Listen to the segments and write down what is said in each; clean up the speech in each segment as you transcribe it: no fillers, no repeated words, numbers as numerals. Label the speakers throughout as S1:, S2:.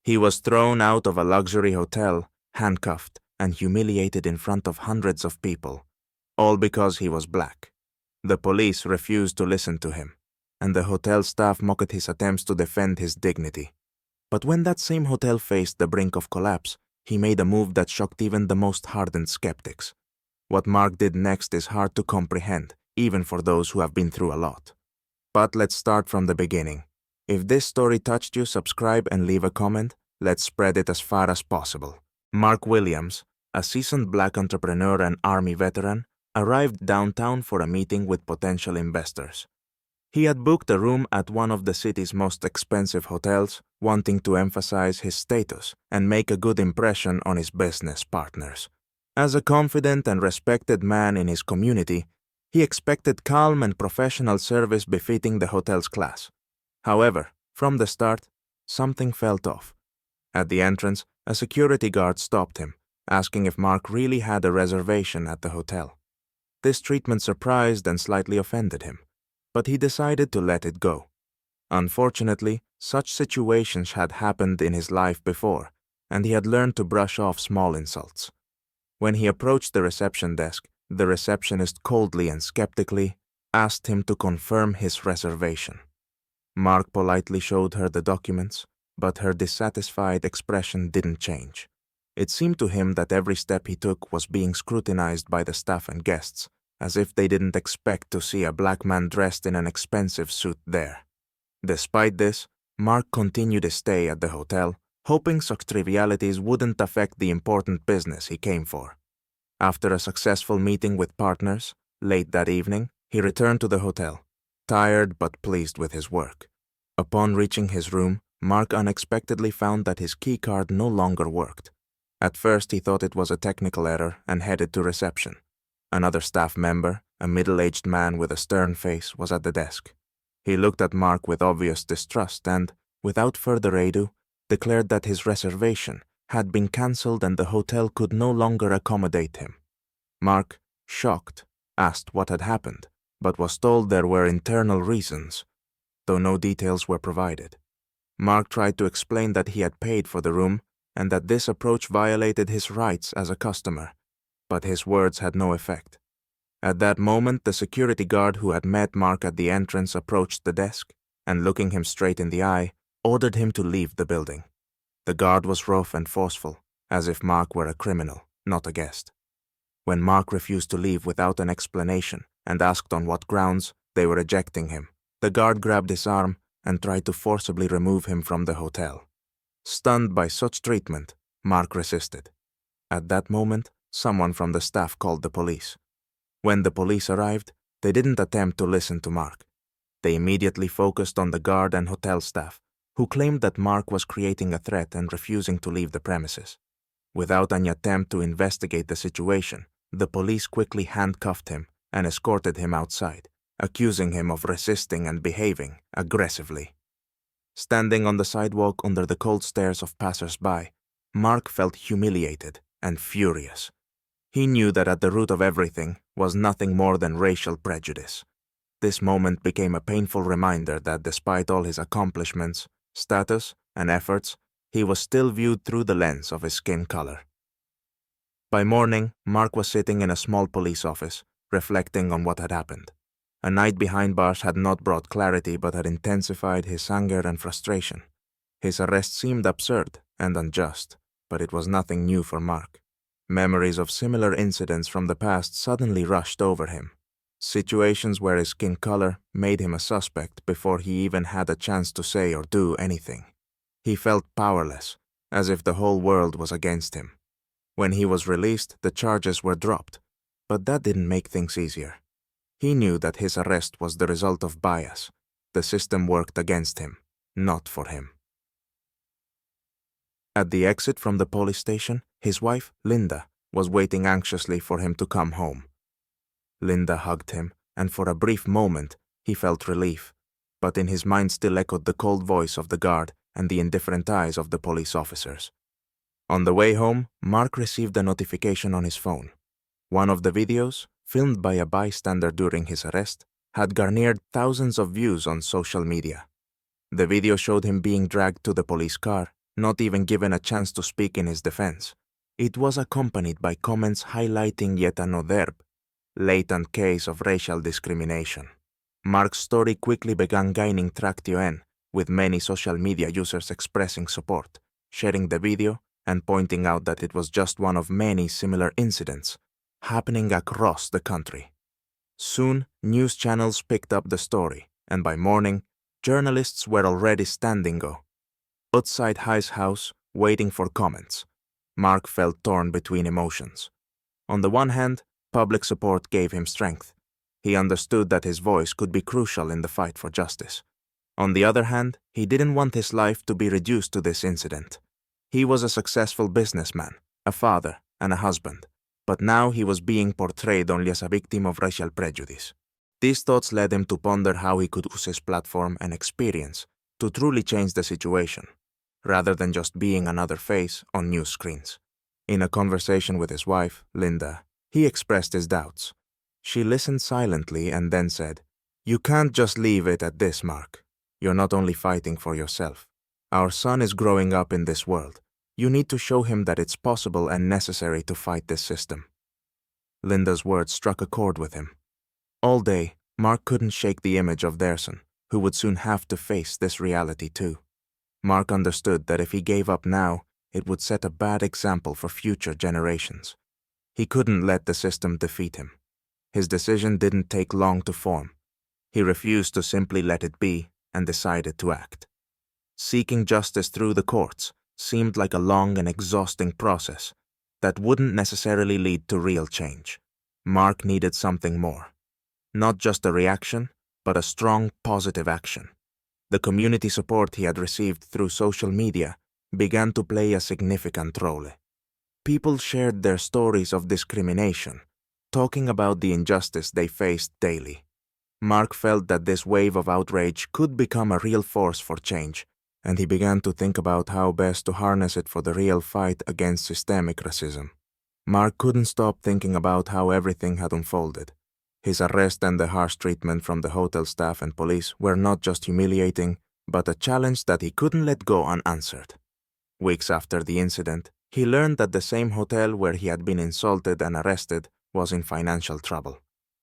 S1: He was thrown out of a luxury hotel, handcuffed, and humiliated in front of hundreds of people, all because he was black. The police refused to listen to him, and the hotel staff mocked his attempts to defend his dignity. But when that same hotel faced the brink of collapse, he made a move that shocked even the most hardened skeptics. What Mark did next is hard to comprehend, even for those who have been through a lot. But let's start from the beginning. If this story touched you, subscribe and leave a comment. Let's spread it as far as possible. Mark Williams, a seasoned black entrepreneur and Army veteran, arrived downtown for a meeting with potential investors. He had booked a room at one of the city's most expensive hotels, wanting to emphasize his status and make a good impression on his business partners. As a confident and respected man in his community, he expected calm and professional service befitting the hotel's class. However, from the start, something felt off. At the entrance, a security guard stopped him, asking if Mark really had a reservation at the hotel. This treatment surprised and slightly offended him, but he decided to let it go. Unfortunately, such situations had happened in his life before, and he had learned to brush off small insults. When he approached the reception desk, the receptionist coldly and skeptically asked him to confirm his reservation. Mark politely showed her the documents, but her dissatisfied expression didn't change. It seemed to him that every step he took was being scrutinized by the staff and guests, as if they didn't expect to see a black man dressed in an expensive suit there. Despite this, Mark continued his stay at the hotel, hoping such trivialities wouldn't affect the important business he came for. After a successful meeting with partners, late that evening, he returned to the hotel, tired but pleased with his work. Upon reaching his room, Mark unexpectedly found that his keycard no longer worked. At first, he thought it was a technical error and headed to reception. Another staff member, a middle-aged man with a stern face, was at the desk. He looked at Mark with obvious distrust and, without further ado, declared that his reservation had been cancelled and the hotel could no longer accommodate him. Mark, shocked, asked what had happened, but was told there were internal reasons, though no details were provided. Mark tried to explain that he had paid for the room and that this approach violated his rights as a customer, but his words had no effect. At that moment, the security guard who had met Mark at the entrance approached the desk and, looking him straight in the eye, ordered him to leave the building. The guard was rough and forceful, as if Mark were a criminal, not a guest. When Mark refused to leave without an explanation and asked on what grounds they were ejecting him, the guard grabbed his arm and tried to forcibly remove him from the hotel. Stunned by such treatment, Mark resisted. At that moment, someone from the staff called the police. When the police arrived, they didn't attempt to listen to Mark. They immediately focused on the guard and hotel staff, who claimed that Mark was creating a threat and refusing to leave the premises. Without any attempt to investigate the situation, the police quickly handcuffed him and escorted him outside, accusing him of resisting and behaving aggressively. Standing on the sidewalk under the cold stares of passers-by, Mark felt humiliated and furious. He knew that at the root of everything was nothing more than racial prejudice. This moment became a painful reminder that despite all his accomplishments, status, and efforts, he was still viewed through the lens of his skin color. By morning, Mark was sitting in a small police office, reflecting on what had happened. A night behind bars had not brought clarity but had intensified his anger and frustration. His arrest seemed absurd and unjust, but it was nothing new for Mark. Memories of similar incidents from the past suddenly rushed over him. Situations where his skin color made him a suspect before he even had a chance to say or do anything. He felt powerless, as if the whole world was against him. When he was released, the charges were dropped, but that didn't make things easier. He knew that his arrest was the result of bias. The system worked against him, not for him. At the exit from the police station, his wife, Linda, was waiting anxiously for him to come home. Linda hugged him, and for a brief moment, he felt relief, but in his mind still echoed the cold voice of the guard and the indifferent eyes of the police officers. On the way home, Mark received a notification on his phone. One of the videos, filmed by a bystander during his arrest, had garnered thousands of views on social media. The video showed him being dragged to the police car not even given a chance to speak in his defense. It was accompanied by comments highlighting yet another latent case of racial discrimination. Mark's story quickly began gaining traction, with many social media users expressing support, sharing the video, and pointing out that it was just one of many similar incidents happening across the country. Soon, news channels picked up the story, and by morning, journalists were already standing outside his house, waiting for comments. Mark felt torn between emotions. On the one hand, public support gave him strength. He understood that his voice could be crucial in the fight for justice. On the other hand, he didn't want his life to be reduced to this incident. He was a successful businessman, a father, and a husband, but now he was being portrayed only as a victim of racial prejudice. These thoughts led him to ponder how he could use his platform and experience to truly change the situation, rather than just being another face on news screens. In a conversation with his wife, Linda, he expressed his doubts. She listened silently and then said, "You can't just leave it at this, Mark. You're not only fighting for yourself. Our son is growing up in this world. You need to show him that it's possible and necessary to fight this system." Linda's words struck a chord with him. All day, Mark couldn't shake the image of their son, who would soon have to face this reality too. Mark understood that if he gave up now, it would set a bad example for future generations. He couldn't let the system defeat him. His decision didn't take long to form. He refused to simply let it be and decided to act. Seeking justice through the courts seemed like a long and exhausting process that wouldn't necessarily lead to real change. Mark needed something more. Not just a reaction, but a strong, positive action. The community support he had received through social media began to play a significant role. People shared their stories of discrimination, talking about the injustice they faced daily. Mark felt that this wave of outrage could become a real force for change, and he began to think about how best to harness it for the real fight against systemic racism. Mark couldn't stop thinking about how everything had unfolded. His arrest and the harsh treatment from the hotel staff and police were not just humiliating, but a challenge that he couldn't let go unanswered. Weeks after the incident, he learned that the same hotel where he had been insulted and arrested was in financial trouble.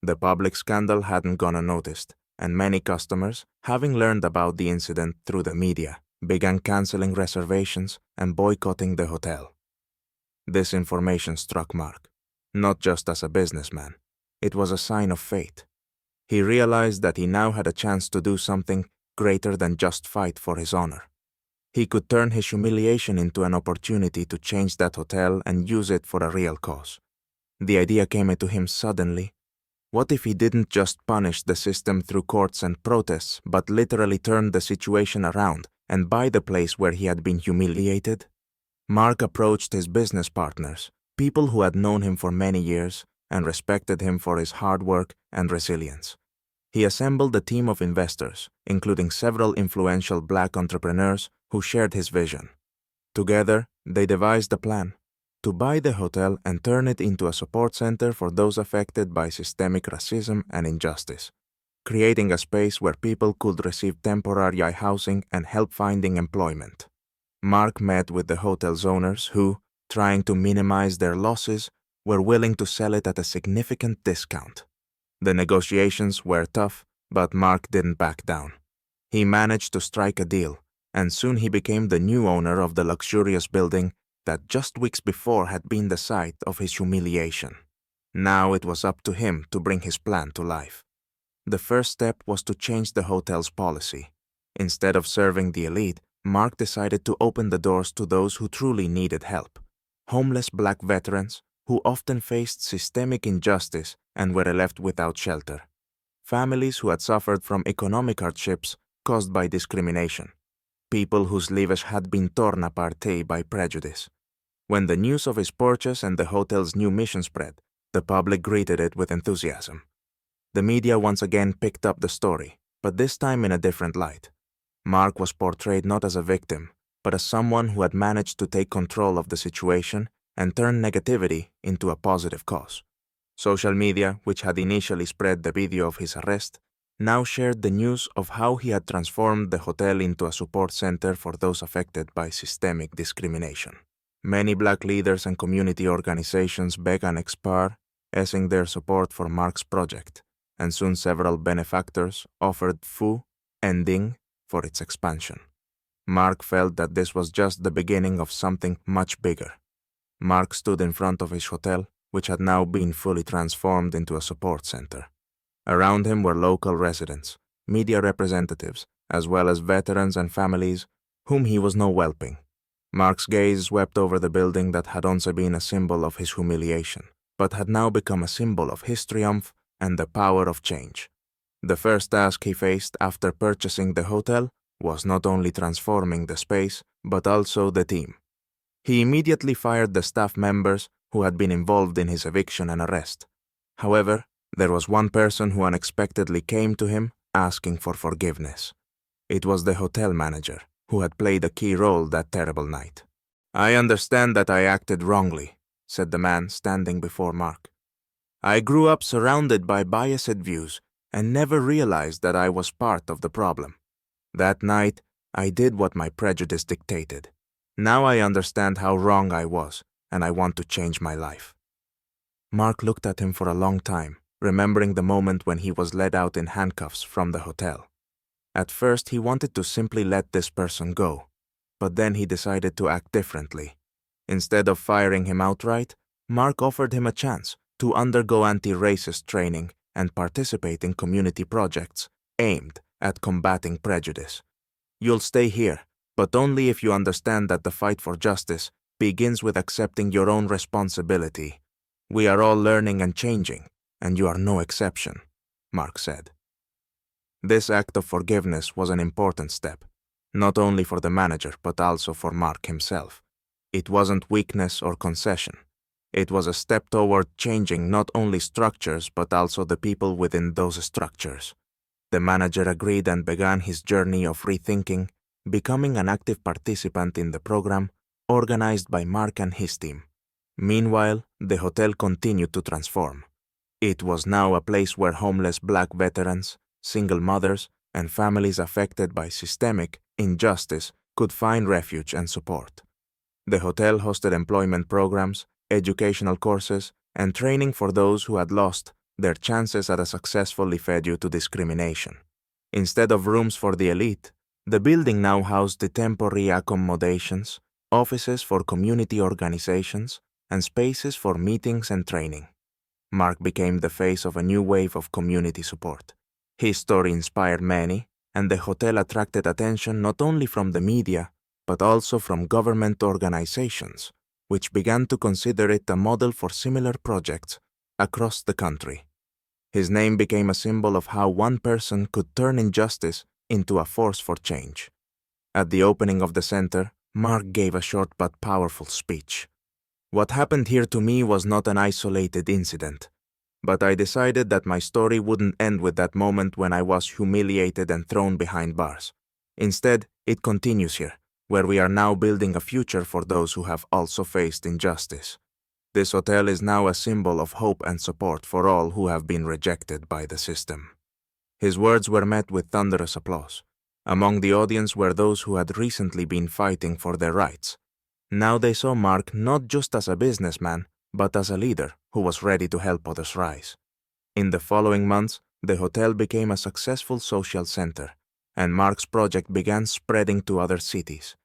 S1: The public scandal hadn't gone unnoticed, and many customers, having learned about the incident through the media, began canceling reservations and boycotting the hotel. This information struck Mark, not just as a businessman. It was a sign of fate. He realized that he now had a chance to do something greater than just fight for his honor. He could turn his humiliation into an opportunity to change that hotel and use it for a real cause. The idea came to him suddenly. What if he didn't just punish the system through courts and protests, but literally turned the situation around and buy the place where he had been humiliated? Mark approached his business partners, people who had known him for many years and respected him for his hard work and resilience. He assembled a team of investors, including several influential Black entrepreneurs who shared his vision. Together, they devised a plan to buy the hotel and turn it into a support center for those affected by systemic racism and injustice, creating a space where people could receive temporary housing and help finding employment. Mark met with the hotel's owners who, trying to minimize their losses, were willing to sell it at a significant discount. The negotiations were tough, but Mark didn't back down. He managed to strike a deal, and soon he became the new owner of the luxurious building that just weeks before had been the site of his humiliation. Now it was up to him to bring his plan to life. The first step was to change the hotel's policy. Instead of serving the elite, Mark decided to open the doors to those who truly needed help. Homeless Black veterans who often faced systemic injustice and were left without shelter. Families who had suffered from economic hardships caused by discrimination. People whose lives had been torn apart by prejudice. When the news of his purchase and the hotel's new mission spread, the public greeted it with enthusiasm. The media once again picked up the story, but this time in a different light. Mark was portrayed not as a victim, but as someone who had managed to take control of the situation and turn negativity into a positive cause. Social media, which had initially spread the video of his arrest, now shared the news of how he had transformed the hotel into a support center for those affected by systemic discrimination. Many Black leaders and community organizations began expressing their support for Mark's project, and soon several benefactors offered funding for its expansion. Mark felt that this was just the beginning of something much bigger. Mark stood in front of his hotel, which had now been fully transformed into a support center. Around him were local residents, media representatives, as well as veterans and families whom he was now helping. Mark's gaze swept over the building that had once been a symbol of his humiliation, but had now become a symbol of his triumph and the power of change. The first task he faced after purchasing the hotel was not only transforming the space, but also the team. He immediately fired the staff members who had been involved in his eviction and arrest. However, there was one person who unexpectedly came to him asking for forgiveness. It was the hotel manager, who had played a key role that terrible night. "I understand that I acted wrongly," said the man standing before Mark. "I grew up surrounded by biased views and never realized that I was part of the problem. That night, I did what my prejudice dictated. Now I understand how wrong I was, and I want to change my life." Mark looked at him for a long time, remembering the moment when he was led out in handcuffs from the hotel. At first, he wanted to simply let this person go, but then he decided to act differently. Instead of firing him outright, Mark offered him a chance to undergo anti-racist training and participate in community projects aimed at combating prejudice. "You'll stay here, but only if you understand that the fight for justice begins with accepting your own responsibility. We are all learning and changing, and you are no exception," Mark said. This act of forgiveness was an important step, not only for the manager but also for Mark himself. It wasn't weakness or concession. It was a step toward changing not only structures but also the people within those structures. The manager agreed and began his journey of rethinking, becoming an active participant in the program organized by Mark and his team. Meanwhile, the hotel continued to transform. It was now a place where homeless Black veterans, single mothers, and families affected by systemic injustice could find refuge and support. The hotel hosted employment programs, educational courses, and training for those who had lost their chances at a successful life due to discrimination. Instead of rooms for the elite, the building now housed the temporary accommodations, offices for community organizations, and spaces for meetings and training. Mark became the face of a new wave of community support. His story inspired many, and the hotel attracted attention not only from the media, but also from government organizations, which began to consider it a model for similar projects across the country. His name became a symbol of how one person could turn injustice into a force for change. At the opening of the center, Mark gave a short but powerful speech. "What happened here to me was not an isolated incident, but I decided that my story wouldn't end with that moment when I was humiliated and thrown behind bars. Instead, it continues here, where we are now building a future for those who have also faced injustice. This hotel is now a symbol of hope and support for all who have been rejected by the system." His words were met with thunderous applause. Among the audience were those who had recently been fighting for their rights. Now they saw Mark not just as a businessman, but as a leader who was ready to help others rise. In the following months, the hotel became a successful social center, and Mark's project began spreading to other cities.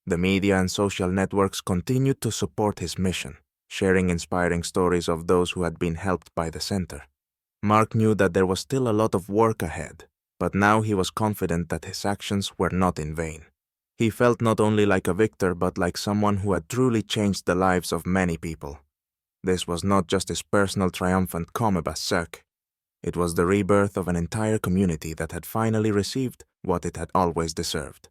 S1: The media and social networks continued to support his mission, sharing inspiring stories of those who had been helped by the center. Mark knew that there was still a lot of work ahead, but now he was confident that his actions were not in vain. He felt not only like a victor but like someone who had truly changed the lives of many people. This was not just his personal triumphant comeback suck. It was the rebirth of an entire community that had finally received what it had always deserved: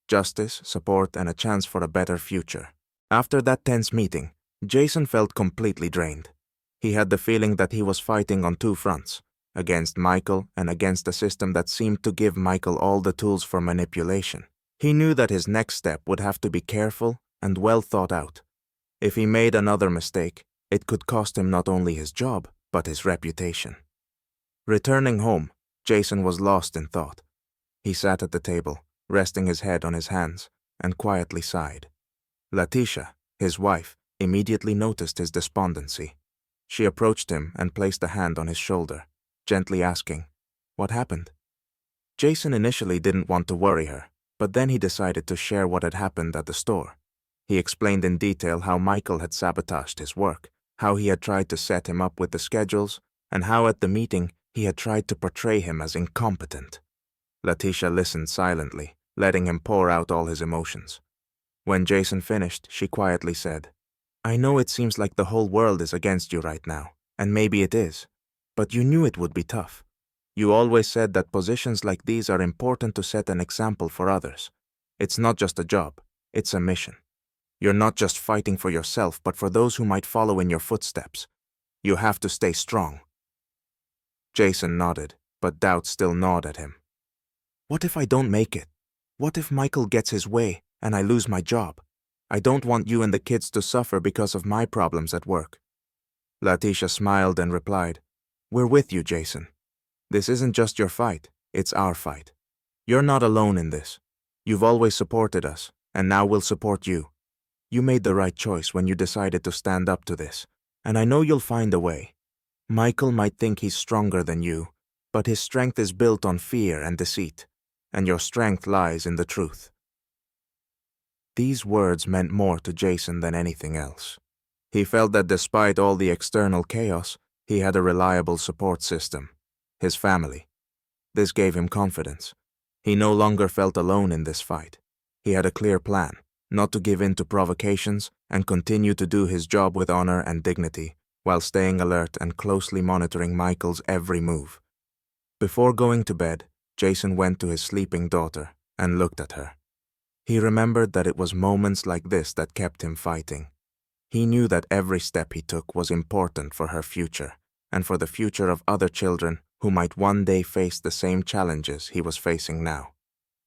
S1: justice, support, and a chance for a better future. After that tense meeting, Jason felt completely drained. He had the feeling that he was fighting on two fronts, against Michael and against a system that seemed to give Michael all the tools for manipulation. He knew that his next step would have to be careful and well thought out. If he made another mistake, it could cost him not only his job, but his reputation. Returning home, Jason was lost in thought. He sat at the table, resting his head on his hands, and quietly sighed. Letitia, his wife, immediately noticed his despondency. She approached him and placed a hand on his shoulder, gently asking, "What happened?" Jason initially didn't want to worry her, but then he decided to share what had happened at the store. He explained in detail how Michael had sabotaged his work, how he had tried to set him up with the schedules, and how at the meeting he had tried to portray him as incompetent. Letitia listened silently, letting him pour out all his emotions. When Jason finished, she quietly said, "I know it seems like the whole world is against you right now, and maybe it is, but you knew it would be tough. You always said that positions like these are important to set an example for others. It's not just a job, it's a mission. You're not just fighting for yourself, but for those who might follow in your footsteps. You have to stay strong." Jason nodded, but doubt still gnawed at him. "What if I don't make it? What if Michael gets his way and I lose my job? I don't want you and the kids to suffer because of my problems at work." Letitia smiled and replied, "We're with you, Jason. This isn't just your fight, it's our fight. You're not alone in this. You've always supported us, and now we'll support you. You made the right choice when you decided to stand up to this, and I know you'll find a way. Michael might think he's stronger than you, but his strength is built on fear and deceit, and your strength lies in the truth." These words meant more to Jason than anything else. He felt that despite all the external chaos, he had a reliable support system, his family. This gave him confidence. He no longer felt alone in this fight. He had a clear plan, not to give in to provocations and continue to do his job with honor and dignity, while staying alert and closely monitoring Michael's every move. Before going to bed, Jason went to his sleeping daughter and looked at her. He remembered that it was moments like this that kept him fighting. He knew that every step he took was important for her future, and for the future of other children who might one day face the same challenges he was facing now.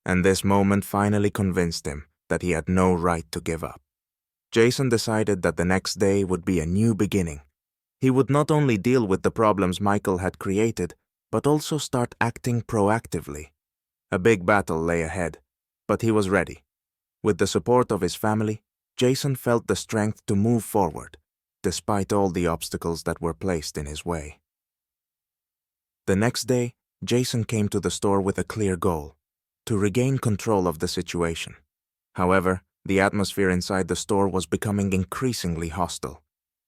S1: And this moment finally convinced him that he had no right to give up. Jason decided that the next day would be a new beginning. He would not only deal with the problems Michael had created, but also start acting proactively. A big battle lay ahead, but he was ready. With the support of his family, Jason felt the strength to move forward, despite all the obstacles that were placed in his way. The next day, Jason came to the store with a clear goal: to regain control of the situation. However, the atmosphere inside the store was becoming increasingly hostile.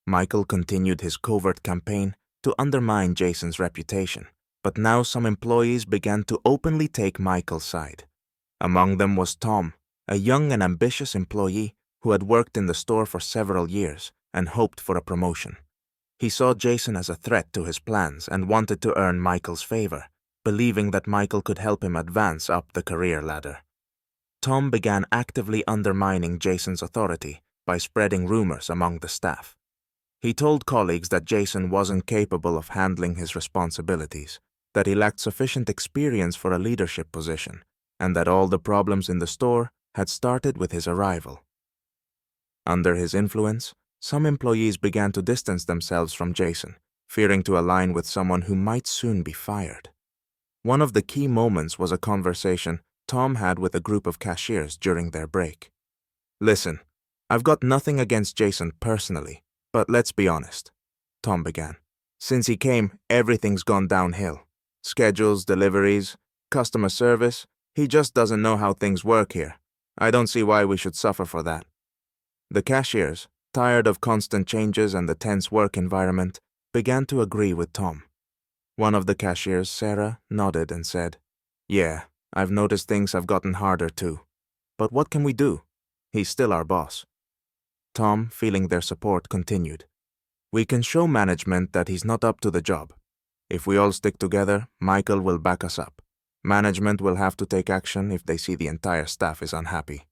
S1: Michael continued his covert campaign to undermine Jason's reputation, but now some employees began to openly take Michael's side. Among them was Tom, a young and ambitious employee who had worked in the store for several years and hoped for a promotion. He saw Jason as a threat to his plans and wanted to earn Michael's favor, believing that Michael could help him advance up the career ladder. Tom began actively undermining Jason's authority by spreading rumors among the staff. He told colleagues that Jason wasn't capable of handling his responsibilities, that he lacked sufficient experience for a leadership position, and that all the problems in the store had started with his arrival. Under his influence, some employees began to distance themselves from Jason, fearing to align with someone who might soon be fired. One of the key moments was a conversation Tom had with a group of cashiers during their break. "Listen, I've got nothing against Jason personally, but let's be honest," Tom began. "Since he came, everything's gone downhill. Schedules, deliveries, customer service. He just doesn't know how things work here. I don't see why we should suffer for that." The cashiers, tired of constant changes and the tense work environment, began to agree with Tom. One of the cashiers, Sarah, nodded and said, "Yeah, I've noticed things have gotten harder too. But what can we do? He's still our boss." Tom, feeling their support, continued, "We can show management that he's not up to the job. If we all stick together, Michael will back us up. Management will have to take action if they see the entire staff is unhappy."